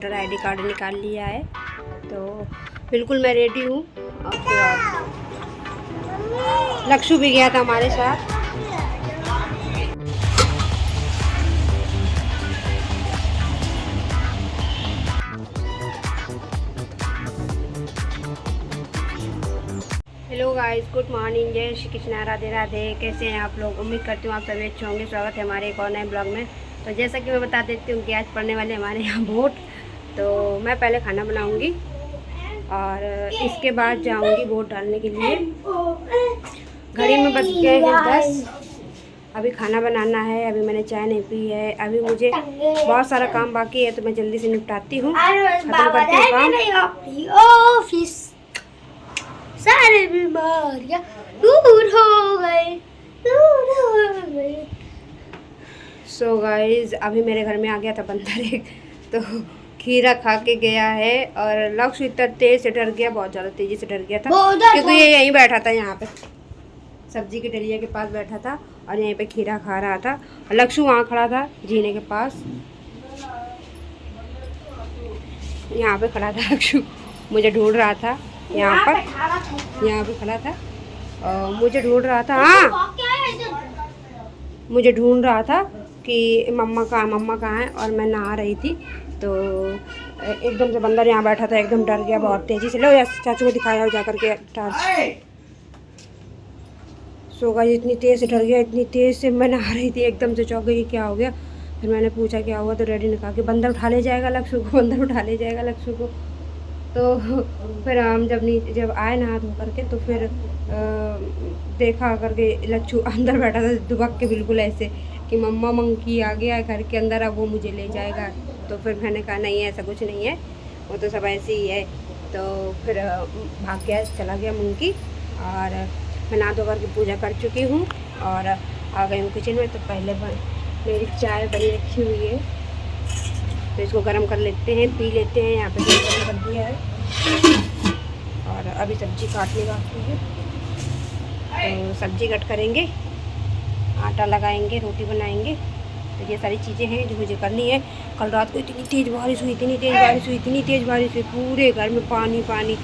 Voter ID card निकाल लिया है तो बिल्कुल मैं रेडी हूँ। और लक्षु भी गया था हमारे साथ। हेलो गाइस, गुड मॉर्निंग, जय श्री कृष्णा, राधे राधे। कैसे हैं आप लोग? उम्मीद करती हूँ आप सभी अच्छे होंगे। स्वागत है हमारे एक और नए ब्लॉग में। तो जैसा कि मैं बता देती हूँ कि आज पढ़ने वाले हमारे यहाँ वोट। तो मैं पहले खाना बनाऊँगी और इसके बाद जाऊँगी वोट डालने के लिए। घड़ी में बज गए हैं 10। अभी खाना बनाना है। अभी मैंने चाय नहीं पी है। अभी मुझे बहुत सारा काम बाकी है तो मैं जल्दी से निपटाती हूँ, खत्म करती हूँ काम। सारे बीमारियां दूर हो गए, दूर हो गए। सो गाइज, अभी मेरे घर में आ गया था बंदर एक, तो खीरा खा के गया है। और लक्ष्य इतना तेज से डर गया, बहुत ज़्यादा तेजी से डर गया था क्योंकि ये यहीं बैठा था, यहाँ पे सब्जी के डलिया के पास बैठा था और यहीं पे खीरा खा रहा था। और लक्ष्य वहाँ खड़ा था जीने के पास, यहाँ पे खड़ा था लक्ष्य, मुझे ढूंढ रहा था। यहाँ पे खड़ा था और मुझे ढूंढ रहा था। हाँ, मुझे ढूंढ रहा था कि मम्मा कहाँ है। और मैं नहा रही थी तो एकदम से बंदर यहाँ बैठा था, एकदम डर गया बहुत तेज़ी से। लो यार, चाचू को दिखाया हो जा करके टार्च। सो गाइस, इतनी तेज़ से डर गया, इतनी तेज़ से मैं नहा रही थी, एकदम से चौंक गई, क्या हो गया। फिर मैंने पूछा क्या हुआ तो डैडी ने कहा कि बंदर उठा ले जाएगा लक्ष्य को, बंदर उठा ले जाएगा लक्ष्य को। तो फिर हम जब आए नहा धो करके तो फिर देखा करके लच्छू अंदर बैठा था दुबक के, बिल्कुल ऐसे कि मम्मा मंकी आ गया है घर के अंदर, अब वो मुझे ले जाएगा। तो फिर मैंने कहा नहीं, ऐसा कुछ नहीं है, वो तो सब ऐसे ही है। तो फिर भाग गया, चला गया मंकी। और मैं नहा धो करके पूजा कर चुकी हूँ और आ गई हूँ किचन में। तो पहले मेरी चाय बनी रखी हुई है तो इसको गर्म कर लेते हैं, पी लेते हैं। यहाँ पे गर्म कर दिया है और अभी सब्जी काटने बाकी है। तो सब्जी कट करेंगे, आटा लगाएंगे, रोटी बनाएंगे। तो ये सारी चीज़ें हैं जो मुझे करनी है। कल रात को इतनी तेज़ बारिश हुई, इतनी तेज़ बारिश हुई, इतनी तेज़ बारिश हुई, पूरे घर में पानी पानी,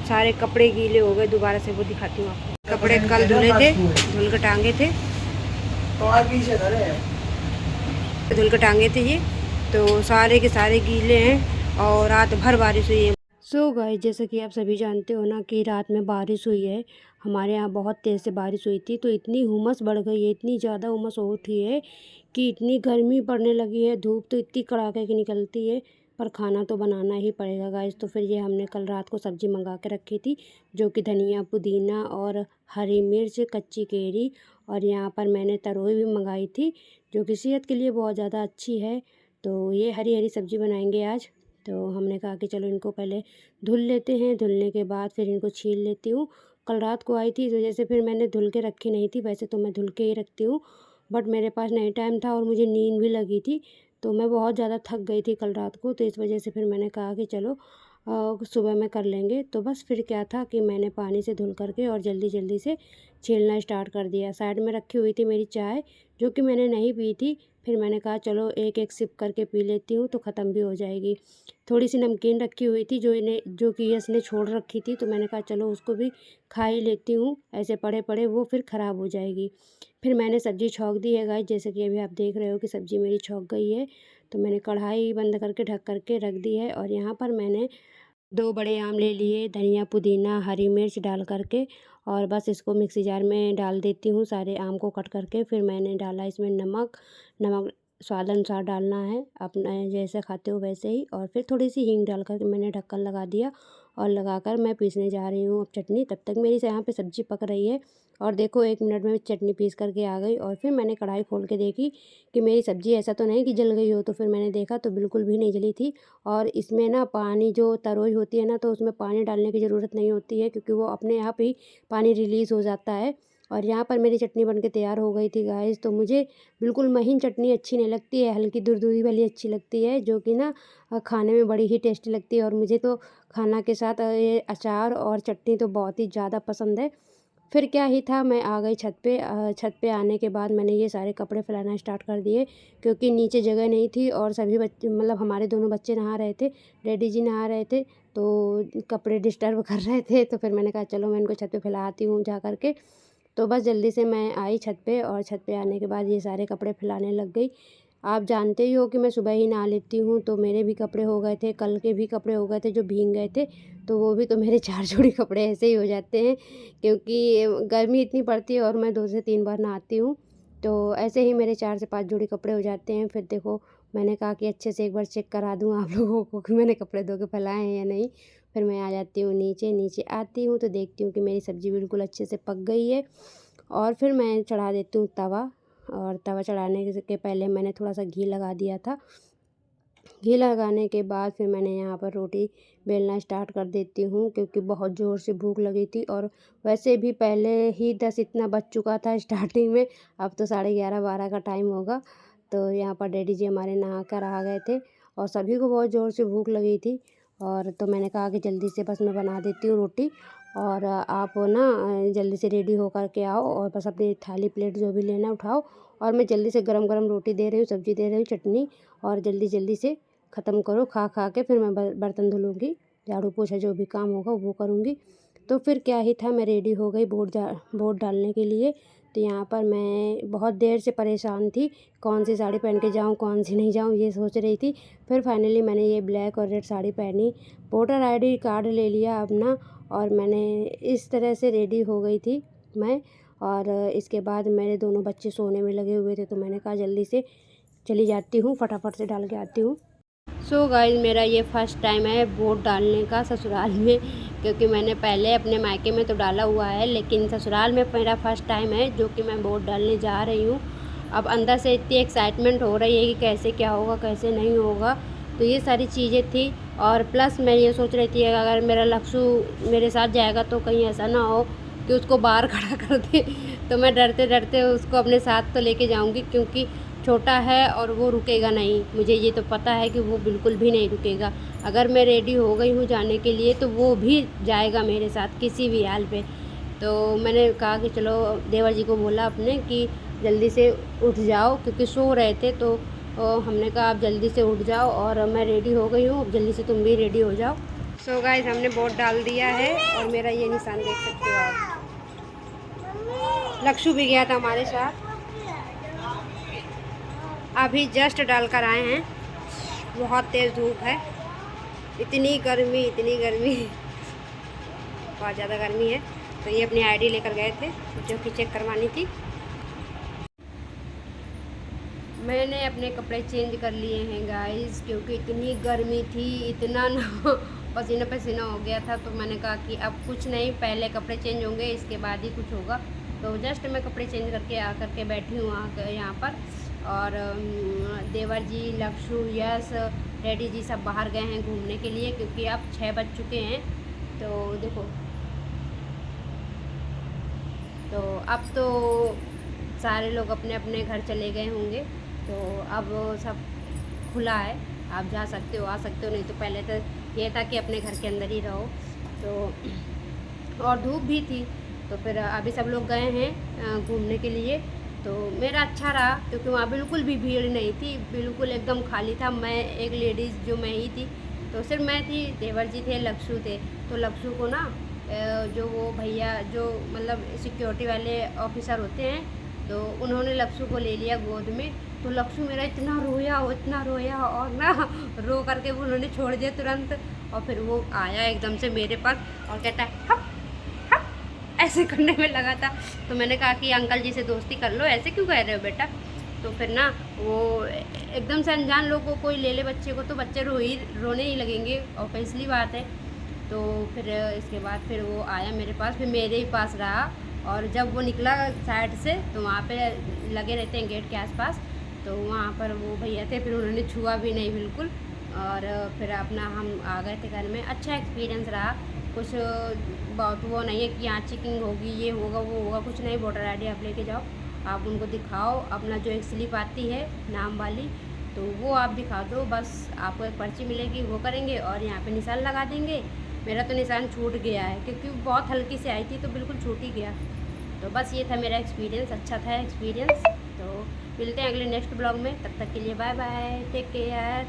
सारे कपड़े गीले हो गए। दोबारा से वो दिखाती हूँ आपको। कपड़े कल धुले थे, धुल के टांगे थे, धुल के टांगे थे ये, तो सारे के सारे गीले हैं और रात भर बारिश हुई है। सो गाइस, जैसे कि आप सभी जानते हो ना कि रात में बारिश हुई है। हमारे यहाँ बहुत तेज़ से बारिश हुई थी तो इतनी हुमस बढ़ गई है, इतनी ज़्यादा हुमस हो उठी है कि इतनी गर्मी पड़ने लगी है। धूप तो इतनी कड़ाके की निकलती है, पर खाना तो बनाना ही पड़ेगा गाइस। तो फिर ये हमने कल रात को सब्ज़ी मंगा के रखी थी, जो कि धनिया, पुदीना और हरी मिर्च, कच्ची केरी, और यहाँ पर मैंने तरोई भी मंगाई थी जो कि सेहत के लिए बहुत ज़्यादा अच्छी है। तो ये हरी हरी सब्ज़ी बनाएंगे आज। तो हमने कहा कि चलो इनको पहले धुल लेते हैं, धुलने के बाद फिर इनको छील लेती हूँ। कल रात को आई थी तो जैसे फिर मैंने धुल के रखी नहीं थी, वैसे तो मैं धुल के ही रखती हूँ, बट मेरे पास नहीं टाइम था और मुझे नींद भी लगी थी। तो मैं बहुत ज़्यादा थक गई थी कल रात को, तो इस वजह से फिर मैंने कहा कि चलो सुबह में कर लेंगे। तो बस फिर क्या था कि मैंने पानी से धुल करके और जल्दी जल्दी से छीलना स्टार्ट कर दिया। साइड में रखी हुई थी मेरी चाय, जो कि मैंने नहीं पी थी। फिर मैंने कहा चलो एक एक सिप करके पी लेती हूँ तो ख़त्म भी हो जाएगी। थोड़ी सी नमकीन रखी हुई थी जो कि यस ने छोड़ रखी थी, तो मैंने कहा चलो उसको भी खा ही लेती हूँ, ऐसे पड़े पड़े वो फिर ख़राब हो जाएगी। फिर मैंने सब्ज़ी छौंक दी है गाइस, जैसे कि अभी आप देख रहे हो कि सब्ज़ी मेरी छौंक गई है। तो मैंने कढ़ाई बंद करके ढक करके रख दी है और यहाँ पर मैंने 2 बड़े आम ले लिए, धनिया, पुदीना, हरी मिर्च डाल करके, और बस इसको मिक्सी जार में डाल देती हूँ सारे आम को कट करके। फिर मैंने डाला इसमें नमक, नमक स्वाद अनुसार डालना है, अपना जैसे खाते हो वैसे ही। और फिर थोड़ी सी हींग डाल कर मैंने ढक्कन लगा दिया और लगाकर मैं पीसने जा रही हूँ अब चटनी। तब तक मेरी यहाँ पे सब्ज़ी पक रही है और देखो 1 मिनट में चटनी पीस करके आ गई। और फिर मैंने कढ़ाई खोल के देखी कि मेरी सब्ज़ी ऐसा तो नहीं कि जल गई हो, तो फिर मैंने देखा तो बिल्कुल भी नहीं जली थी। और इसमें ना पानी, जो तरोई होती है ना, तो उसमें पानी डालने की ज़रूरत नहीं होती है क्योंकि वो अपने आप ही पानी रिलीज़ हो जाता है। और यहाँ पर मेरी चटनी बनके तैयार हो गई थी गाइस। तो मुझे बिल्कुल महीन चटनी अच्छी नहीं लगती है, हल्की दुरदुरी वाली अच्छी लगती है, जो कि ना खाने में बड़ी ही टेस्टी लगती है। और मुझे तो खाना के साथ ये अचार और चटनी तो बहुत ही ज़्यादा पसंद है। फिर क्या ही था, मैं आ गई छत पे। छत पे आने के बाद मैंने ये सारे कपड़े फैलाना स्टार्ट कर दिए, क्योंकि नीचे जगह नहीं थी और सभी बच्चे, मतलब हमारे दोनों बच्चे नहा रहे थे, डैडी जी नहा रहे थे, तो कपड़े डिस्टर्ब कर रहे थे। तो फिर मैंने कहा चलो मैं इनको छत पे फैलाती हूँ जा कर के। तो बस जल्दी से मैं आई छत पे, और छत पे आने के बाद ये सारे कपड़े फैलाने लग गई। आप जानते ही हो कि मैं सुबह ही नहा लेती हूँ, तो मेरे भी कपड़े हो गए थे, कल के भी कपड़े हो गए थे जो भीग गए थे, तो वो भी तो मेरे 4 जोड़ी कपड़े ऐसे ही हो जाते हैं, क्योंकि गर्मी इतनी पड़ती है और मैं 2 से 3 बार नहाती हूँ, तो ऐसे ही मेरे 4 से 5 जोड़ी कपड़े हो जाते हैं। फिर देखो, मैंने कहा कि अच्छे से एक बार चेक करा दूँ आप लोगों को कि मैंने कपड़े धो के फैलाए हैं या नहीं। फिर मैं आ जाती हूँ नीचे, नीचे आती हूँ तो देखती हूँ कि मेरी सब्ज़ी बिल्कुल अच्छे से पक गई है, और फिर मैं चढ़ा देती हूँ तवा। और तवा चढ़ाने के पहले मैंने थोड़ा-सा घी लगा दिया था। घी लगाने के बाद फिर मैंने यहाँ पर रोटी बेलना स्टार्ट कर देती हूँ, क्योंकि बहुत ज़ोर से भूख लगी थी, और वैसे भी पहले ही 10 इतना बज चुका था स्टार्टिंग में, अब तो 11:30-12 का टाइम होगा। तो यहाँ पर डैडी जी हमारे नहा कर आ गए थे, और सभी को बहुत ज़ोर से भूख लगी थी, और तो मैंने कहा कि जल्दी से बस मैं बना देती हूँ रोटी, और आप ना जल्दी से रेडी हो कर के आओ, और बस अपनी थाली प्लेट जो भी लेना है उठाओ, और मैं जल्दी से गरम-गरम रोटी दे रही हूँ, सब्ज़ी दे रही हूँ, चटनी, और जल्दी-जल्दी से ख़त्म करो, खा के फिर मैं बर्तन धुल लूँगी, झाड़ू पोछा जो भी काम होगा वो करूँगी। तो फिर क्या ही था, मैं रेडी हो गई वोट डालने के लिए। तो यहाँ पर मैं बहुत देर से परेशान थी, कौन सी साड़ी पहन के जाऊँ, कौन सी नहीं जाऊँ, ये सोच रही थी। फिर फाइनली मैंने ये ब्लैक और रेड साड़ी पहनी, वोटर आईडी कार्ड ले लिया अपना, और मैंने इस तरह से रेडी हो गई थी मैं। और इसके बाद मेरे दोनों बच्चे सोने में लगे हुए थे, तो मैंने कहा जल्दी से चली जाती हूँ, फटाफट से डाल के आती हूँ। सो गाइस, मेरा ये फ़र्स्ट टाइम है वोट डालने का ससुराल में, क्योंकि मैंने पहले अपने मायके में तो डाला हुआ है, लेकिन ससुराल में मेरा फ़र्स्ट टाइम है जो कि मैं वोट डालने जा रही हूँ। अब अंदर से इतनी एक्साइटमेंट हो रही है कि कैसे क्या होगा, कैसे नहीं होगा, तो ये सारी चीज़ें थी। और प्लस मैं ये सोच रही थी अगर मेरा लक्ष्य मेरे साथ जाएगा तो कहीं ऐसा ना हो कि उसको बाहर खड़ा कर दे, तो मैं डरते डरते उसको अपने साथ तो लेके जाऊँगी, क्योंकि छोटा है और वो रुकेगा नहीं, मुझे ये तो पता है कि वो बिल्कुल भी नहीं रुकेगा। अगर मैं रेडी हो गई हूँ जाने के लिए तो वो भी जाएगा मेरे साथ किसी भी हाल पे। तो मैंने कहा कि चलो, देवर जी को बोला अपने कि जल्दी से उठ जाओ, क्योंकि सो रहे थे, तो हमने कहा आप जल्दी से उठ जाओ, और मैं रेडी हो गई हूँ, अब जल्दी से तुम भी रेडी हो जाओ। सो गाइस, हमने वोट डाल दिया है, और मेरा ये निशान देख सकते हो आप। लक्ष्य भी गया था हमारे साथ, अभी जस्ट डाल कर आए हैं। बहुत तेज़ धूप है, इतनी गर्मी, बहुत ज़्यादा गर्मी है। तो ये अपनी आईडी लेकर गए थे जो कि चेक करवानी थी। मैंने अपने कपड़े चेंज कर लिए हैं गाइस, क्योंकि इतनी गर्मी थी, इतना ना पसीना पसीना हो गया था। तो मैंने कहा कि अब कुछ नहीं, पहले कपड़े चेंज होंगे इसके बाद ही कुछ होगा। तो जस्ट मैं कपड़े चेंज करके आकर के बैठी हूँ यहाँ पर, और देवर जी, लक्ष्य, यश, डैडी जी सब बाहर गए हैं घूमने के लिए, क्योंकि अब 6 बज चुके हैं। तो देखो, तो अब तो सारे लोग अपने अपने घर चले गए होंगे, तो अब सब खुला है, आप जा सकते हो, आ सकते हो, नहीं तो पहले तो ये था कि अपने घर के अंदर ही रहो। तो और धूप भी थी, तो फिर अभी सब लोग गए हैं घूमने के लिए। तो मेरा अच्छा रहा, क्योंकि वहाँ बिल्कुल भी भीड़ नहीं थी, बिल्कुल एकदम खाली था। मैं एक लेडीज़, जो मैं ही थी, तो सिर्फ मैं थी, देवर जी थे, लक्ष्य थे। तो लक्ष्य को ना जो वो भैया, जो मतलब सिक्योरिटी वाले ऑफिसर होते हैं, तो उन्होंने लक्ष्य को ले लिया गोद में। तो लक्ष्य मेरा इतना रोया, और ना रो करके वो उन्होंने छोड़ दिया तुरंत। और फिर वो आया एकदम से मेरे पास और कहता है हप हप, ऐसे करने में लगा था। तो मैंने कहा कि अंकल जी से दोस्ती कर लो, ऐसे क्यों कह रहे हो बेटा। तो फिर ना वो एकदम से अनजान लोग को कोई ले ले बच्चे को, तो बच्चे रोने ही लगेंगे, ऑब्वियसली बात है। तो फिर इसके बाद फिर वो आया मेरे पास, फिर मेरे ही पास रहा। और जब वो निकला साइड से, तो वहाँ पे लगे रहते हैं गेट के आसपास, तो वहाँ पर वो भैया थे, फिर उन्होंने छुआ भी नहीं बिल्कुल। और फिर अपना हम आ गए थे घर में। अच्छा एक्सपीरियंस रहा, कुछ बहुत वो नहीं है कि यहाँ चेकिंग होगी, ये होगा वो होगा, कुछ नहीं। वोटर आईडी आप लेके जाओ, आप उनको दिखाओ अपना जो एक स्लिप आती है नाम वाली, तो वो आप दिखा दो, बस आपको एक पर्ची मिलेगी, वो करेंगे और यहाँ पे निशान लगा देंगे। मेरा तो निशान छूट गया है, क्योंकि बहुत हल्की से आई थी, तो बिल्कुल छूट ही गया। तो बस ये था मेरा एक्सपीरियंस, अच्छा था एक्सपीरियंस। तो मिलते हैं अगले नेक्स्ट ब्लॉग में, तब तक के लिए बाय बाय, टेक केयर।